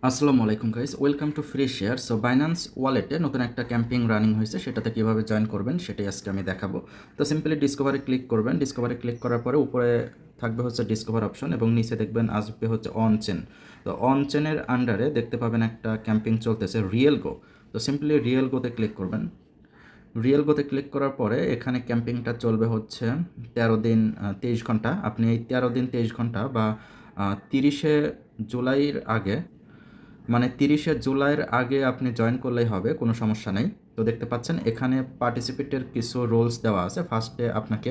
আসসালামু আলাইকুম guys, welcome to free share. So Binance ওয়ালেটে নতুন একটা ক্যাম্পিং রানিং হয়েছে, সেটাতে কীভাবে জয়েন করবেন সেটাই আজকে আমি দেখাবো। তো সিম্পলি ডিসকভারে ক্লিক করবেন। ডিসকভারে ক্লিক করার পরে উপরে থাকবে হচ্ছে ডিসকভার অপশন এবং নিচে দেখবেন আসবে হচ্ছে অন চেন। তো অন চেনের আন্ডারে দেখতে পাবেন একটা ক্যাম্পিং চলতেছে রিয়েল গো। তো সিম্পলি রিয়েল গোতে ক্লিক করবেন। রিয়েল গোতে ক্লিক করার পরে এখানে ক্যাম্পিংটা চলবে হচ্ছে 13 দিন 23 ঘন্টা। আপনি এই 13 দিন 23 ঘন্টা বা 30শে জুলাইয়ের আগে, মানে 30শে জুলাইয়ের আগে আপনি জয়েন করলেই হবে, কোনো সমস্যা নেই। তো দেখতে পাচ্ছেন এখানে পার্টিসিপেটের কিছু রুলস দেওয়া আছে। ফার্স্টে আপনাকে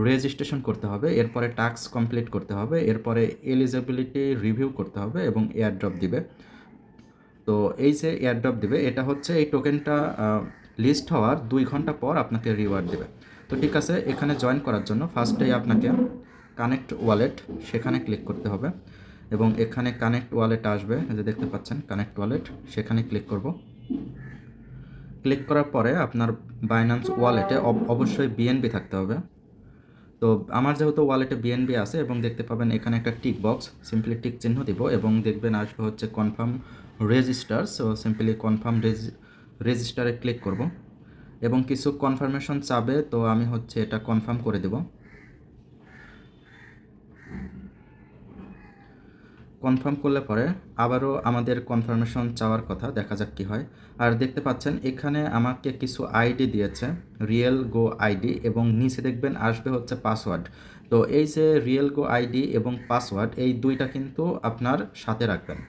রেজিস্ট্রেশন করতে হবে, এরপরে টাস্ক কমপ্লিট করতে হবে, এরপরে এলিজিবিলিটি রিভিউ করতে হবে এবং এয়ারড্রপ দিবে। তো এই যে এয়ারড্রপ দিবে এটা হচ্ছে এই টোকেনটা লিস্ট হওয়ার 2 ঘন্টা পর আপনাকে রিওয়ার্ড দেবে। তো ঠিক আছে, এখানে জয়েন করার জন্য ফার্স্টেই আপনাকে কানেক্ট ওয়ালেট সেখানে ক্লিক করতে হবে এবং এখানে কানেক্ট ওয়ালেট আসবে, এই যে দেখতে পাচ্ছেন কানেক্ট ওয়ালেট, সেখানে ক্লিক করব। ক্লিক করার পরে আপনার বাইন্যান্স ওয়ালেটে অবশ্যই বিএনবি থাকতে হবে। তো আমার যেহেতু ওয়ালেটে বিএনবি আছে এবং দেখতে পাবেন এখানে একটা টিক বক্স, সিম্পলি টিক চিহ্ন দিব এবং দেখবেন আসবে হচ্ছে confirm register. So simply confirm রেজিস্টারে ক্লিক করব এবং কিছু কনফার্মেশন চাবে, তো আমি হচ্ছে এটা কনফার্ম করে দেব। কনফার্ম করলে পরে আবারও আমাদের কনফার্মেশন চাওয়ার কথা, দেখা যাক কী হয়। আর দেখতে পাচ্ছেন এখানে আমাকে কিছু আইডি দিয়েছে, রিয়েল গো আইডি, এবং নিচে দেখবেন আসবে হচ্ছে পাসওয়ার্ড। তো এই যে রিয়েল গো আইডি এবং পাসওয়ার্ড, এই দুইটা কিন্তু আপনার সাথে রাখবেন।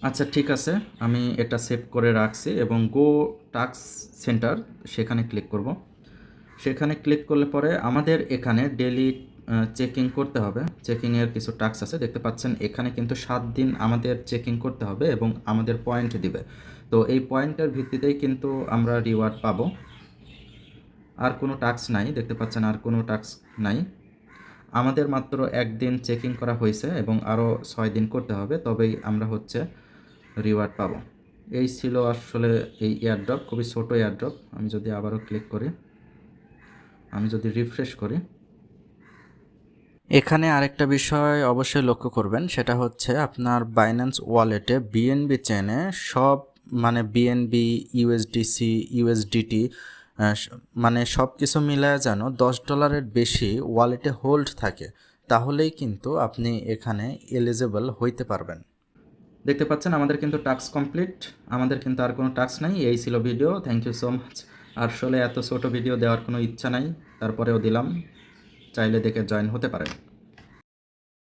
আচ্ছা ঠিক আছে, আমি এটা সেভ করে রাখছি এবং গো টাস্ক সেন্টার সেখানে ক্লিক করব। সেখানে ক্লিক করলে পরে আমাদের এখানে ডেলি চেকিং করতে হবে। চেকিংয়ের কিছু টাস্ক আছে, দেখতে পাচ্ছেন এখানে কিন্তু 7 দিন আমাদের চেকিং করতে হবে এবং আমাদের পয়েন্ট দিবে। তো এই পয়েন্টের ভিত্তিতেই কিন্তু আমরা রিওয়ার্ড পাবো। আর কোনো টাস্ক নাই, দেখতে পাচ্ছেন আর কোনো টাস্ক নাই। আমাদের মাত্র 1 দিন চেকিং করা হয়েছে এবং আরও 6 দিন করতে হবে, তবেই আমরা হচ্ছে রিওয়ার্ড পাবো। এই ছিল আসলে এই এয়ারড্রপ, খুবই ছোটো এয়ারড্রপ। আমি যদি আবারও ক্লিক করি, আমি যদি রিফ্রেশ করি, এখানে আরেকটা বিষয় অবশ্যই লক্ষ্য করবেন, সেটা হচ্ছে আপনার বাইন্যান্স ওয়ালেটে বিএনবি চেনে সব, মানে বিএনবি, ইউএসডিসি, ইউএসডিটি, মানে সব কিছু মিলায় যেন $10 বেশি ওয়ালেটে হোল্ড থাকে, তাহলেই কিন্তু আপনি এখানে এলিজেবল হইতে পারবেন। দেখতে পাচ্ছেন আমাদের কিন্তু টাস্ক কমপ্লিট, আমাদের কিন্তু আর কোনো টাস্ক নাই। এই ছিল video, thank you so much. আসলে এত ছোটো ভিডিও দেওয়ার কোনো ইচ্ছা নাই, তারপরেও দিলাম, চাইলে দেখে জয়েন হতে পারেন।